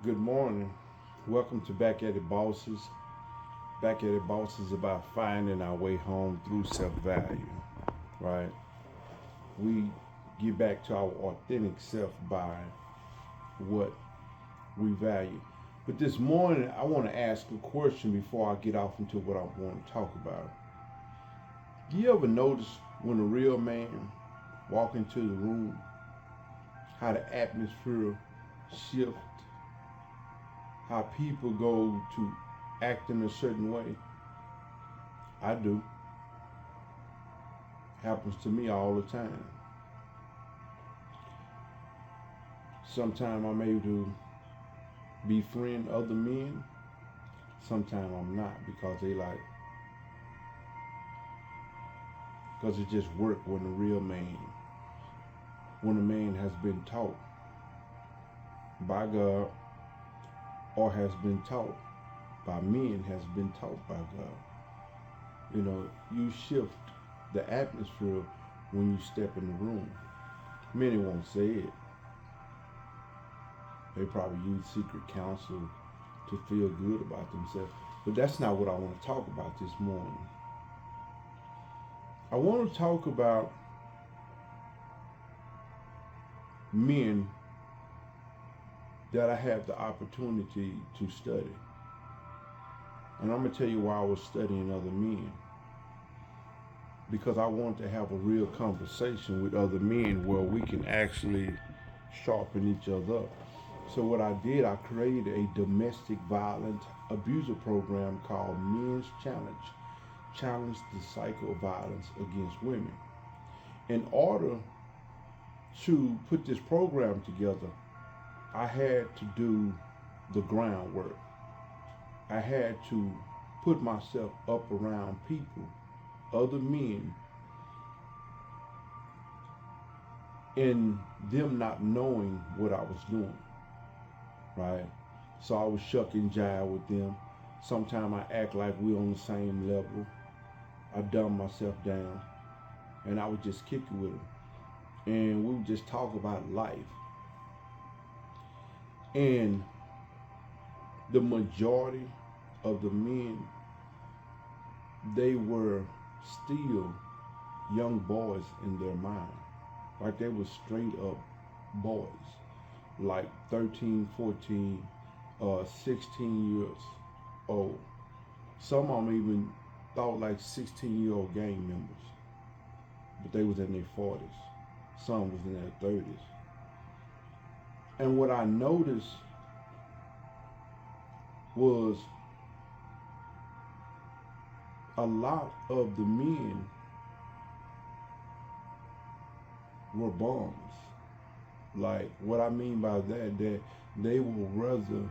Good morning. Welcome to Back at It Bosses. Back at It Bosses is about finding our way home through self value, right? We get back to our authentic self by what we value. But this morning, I want to ask a question before I get off into what I want to talk about. Do you ever notice when a real man walk into the room, how the atmosphere shifts, how people go to act in a certain way? I do. Happens to me all the time. Sometimes I'm able to befriend other men. Sometimes I'm not because they like, because it just work when a real man, when a man has been taught by God or has been taught by men, has been taught by God. You shift the atmosphere when you step in the room. Many won't say it. They probably use secret counsel to feel good about themselves. But that's not what I want to talk about this morning. I want to talk about men that I have the opportunity to study. And I'm going to tell you why I was studying other men. Because I want to have a real conversation with other men where we can actually sharpen each other up. So what I did, I created a domestic violence abuser program called Men's Challenge. Challenge the cycle of violence against women. In order to put this program together, I had to do the groundwork. I had to put myself up around people, other men, and them not knowing what I was doing, right? So I was shuck and jive with them. Sometimes I act like we on the same level. I dumb myself down, and I would just kick it with them, and we would just talk about life. And the majority of the men, they were still young boys in their mind. Like they were straight up boys, like 13, 14, 16 years old. Some of them even thought like 16-year-old gang members, but they was in their 40s. Some was in their 30s. And what I noticed was a lot of the men were bums. Like what I mean by that they will rather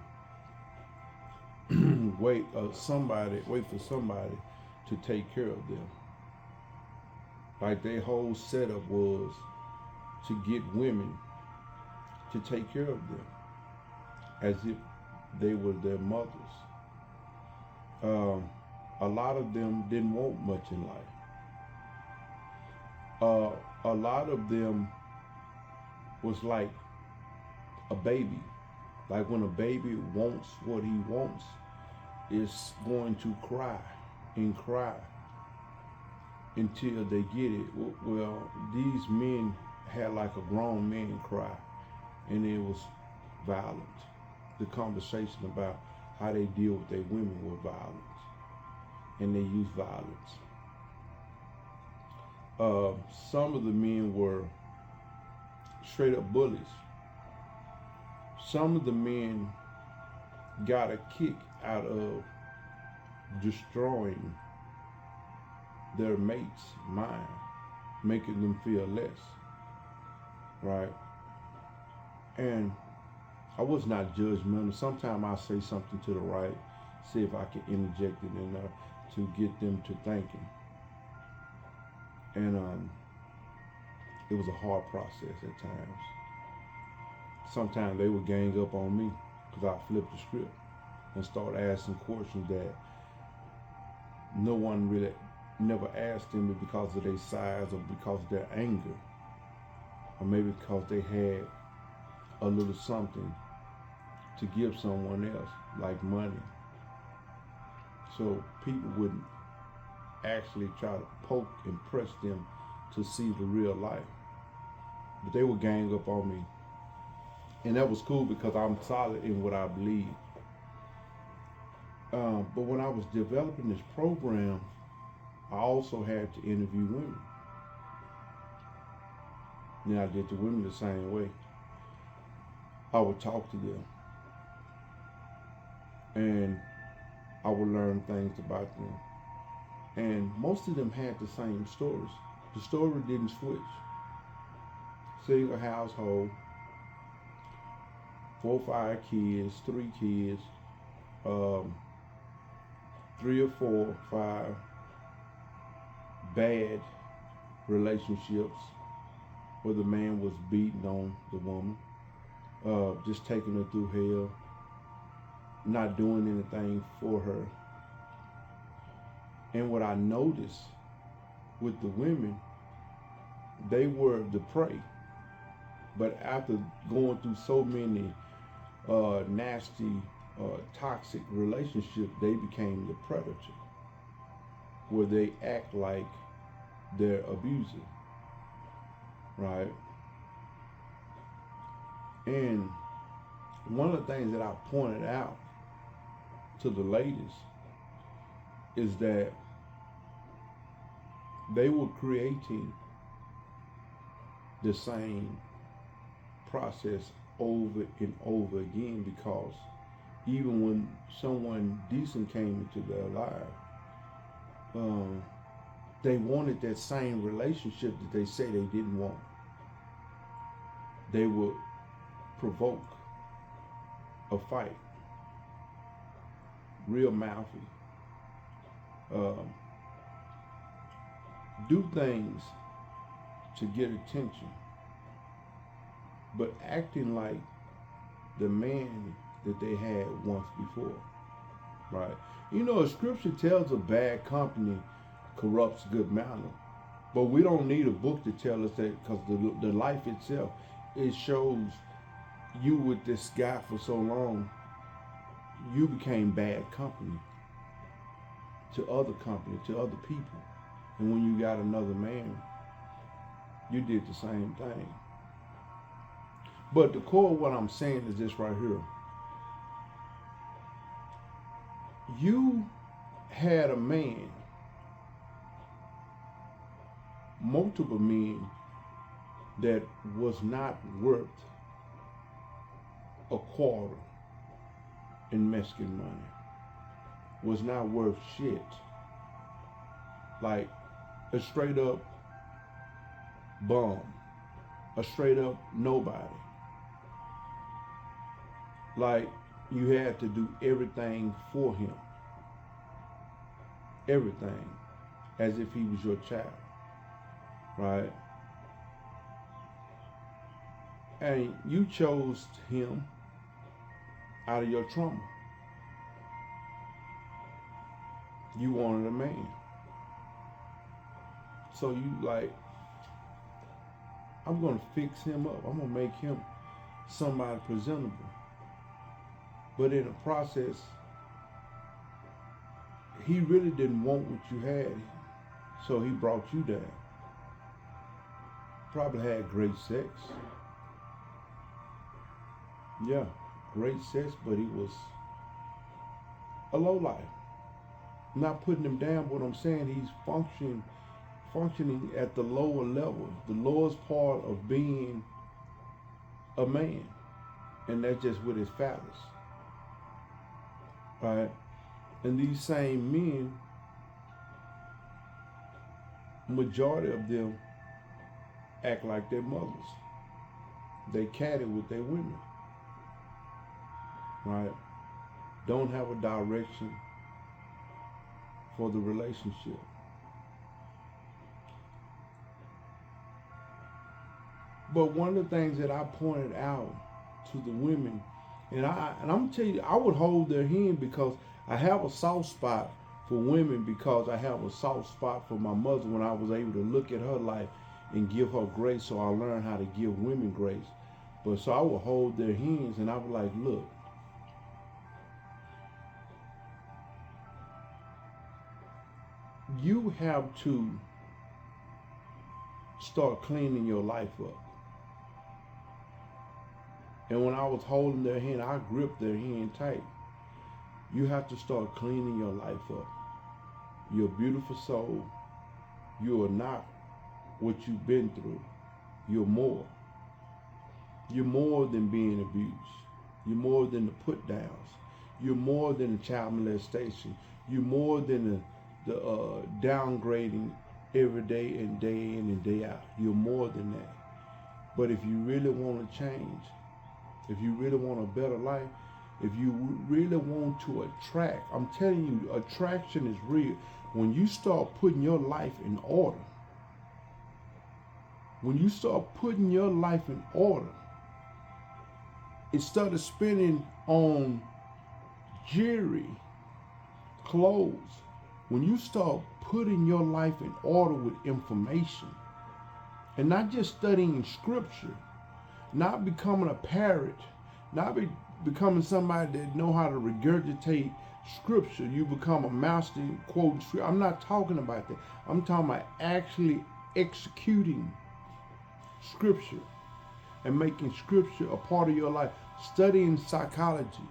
wait for somebody to take care of them. Like their whole setup was to get women to take care of them, as if they were their mothers. Um, a lot of them didn't want much in life. A lot of them was like a baby. Like when a baby wants what he wants, it's going to cry and cry until they get it. Well, these men had like a grown man cry, and it was violent. The conversation about how they deal with their women was violence, and they use violence. Uh, some of the men were straight up bullies. Some of the men got a kick out of destroying their mate's mind, making them feel less, right? And I was not judgmental. Sometimes I say something to the right, see if I can interject it in there to get them to thinking. And it was a hard process at times. Sometimes they would gang up on me because I flipped the script and start asking questions that no one really never asked them because of their size or because of their anger, or maybe because they had a little something to give someone else, like money. So people wouldn't actually try to poke and press them to see the real life. But they would gang up on me. And that was cool because I'm solid in what I believe. But when I was developing this program, I also had to interview women. And I did the women the same way. I would talk to them. And I would learn things about them. And most of them had the same stories. The story didn't switch. Single household, 4 or 5 kids, 3 kids, 3 or 4, 5 bad relationships where the man was beating on the woman, just taking her through hell, not doing anything for her. And what I noticed with the women, they were the prey. But after going through so many nasty, toxic relationships, they became the predator, where they act like they're abusive, right? And one of the things that I pointed out to the ladies is that they were creating the same process over and over again, because even when someone decent came into their life, they wanted that same relationship that they say they didn't want. They would provoke a fight, real mouthy, do things to get attention, but acting like the man that they had once before, right? You know, scripture tells a bad company corrupts good manner, but we don't need a book to tell us that, because the life itself, it shows you with this guy for so long, you became bad company to other company, to other people. And when you got another man, you did the same thing. But the core of what I'm saying is this right here. You had a man, multiple men, that was not worth a quarter in Mexican money, was not worth shit. Like a straight up bum, a straight up nobody. Like you had to do everything for him. Everything. As if he was your child. Right? And you chose him out of your trauma. You wanted a man. So you like, I'm going to fix him up. I'm going to make him somebody presentable. But in the process, he really didn't want what you had. So he brought you down. Probably had great sex. Yeah, great sex, but he was a lowlife. I'm not putting him down, but I'm saying he's functioning at the lower level, the lowest part of being a man. And that's just with his phallus. Right? And these same men, majority of them act like their mothers. They catty with their women. Right? Don't have a direction for the relationship. But one of the things that I pointed out to the women, and I'm gonna tell you, I would hold their hand, because I have a soft spot for women, because I have a soft spot for my mother when I was able to look at her life and give her grace. So I learned how to give women grace. But so I would hold their hands and I was like, look, you have to start cleaning your life up. And when I was holding their hand, I gripped their hand tight. You have to start cleaning your life up. You're a beautiful soul. You are not what you've been through. You're more. You're more than being abused. You're more than the put downs. You're more than the child molestation. You're more than the downgrading every day and day in and day out. You're more than that. But if you really want to change, if you really want a better life, if you really want to attract, I'm telling you, attraction is real. When you start putting your life in order, when you start putting your life in order, instead of spending on jewelry, clothes, when you start putting your life in order with information, and not just studying scripture, not becoming a parrot, not becoming somebody that know how to regurgitate scripture, you become a master quoting scripture. I'm not talking about that. I'm talking about actually executing scripture and making scripture a part of your life. Studying psychology,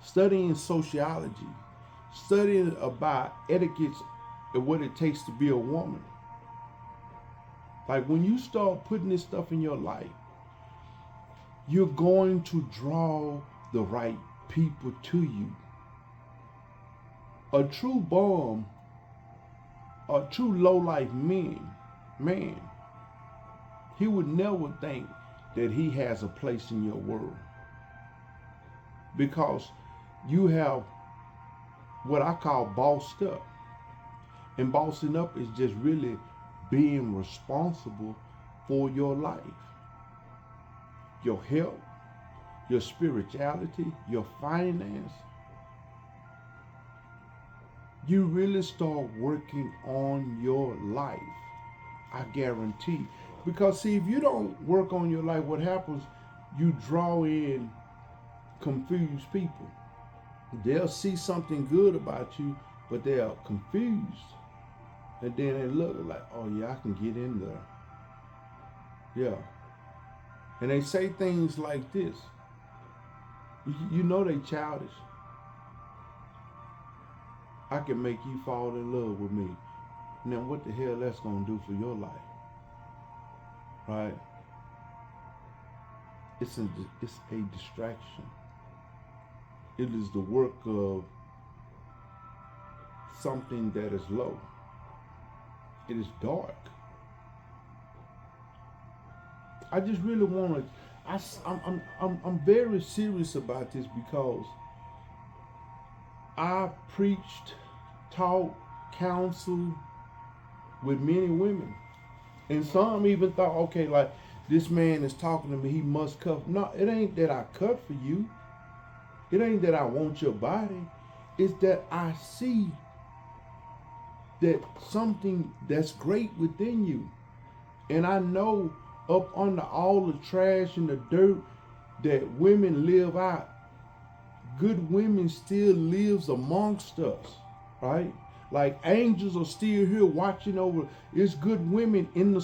studying sociology, studying about etiquettes and what it takes to be a woman. Like when you start putting this stuff in your life, you're going to draw the right people to you. A true bum, a true low-life man, he would never think that he has a place in your world. Because you have what I call bossed up. And bossing up is just really being responsible for your life, your health, your spirituality, your finance. You really start working on your life, I guarantee. Because see, if you don't work on your life, what happens, you draw in confused people. They'll see something good about you, but they are confused. And then they look like, oh yeah, I can get in there. Yeah. And they say things like this. You know they childish. I can make you fall in love with me. Now what the hell that's gonna do for your life? Right? It's a distraction. It is the work of something that is low. It is dark. I just really want to. I'm very serious about this because I preached, taught, counseled with many women, and some even thought, okay, like this man is talking to me, he must cut. No, it ain't that I cut for you. It ain't that I want your body. It's that I see that something that's great within you. And I know up under all the trash and the dirt that women live out, good women still lives amongst us, right? Like angels are still here watching over. It's good women in the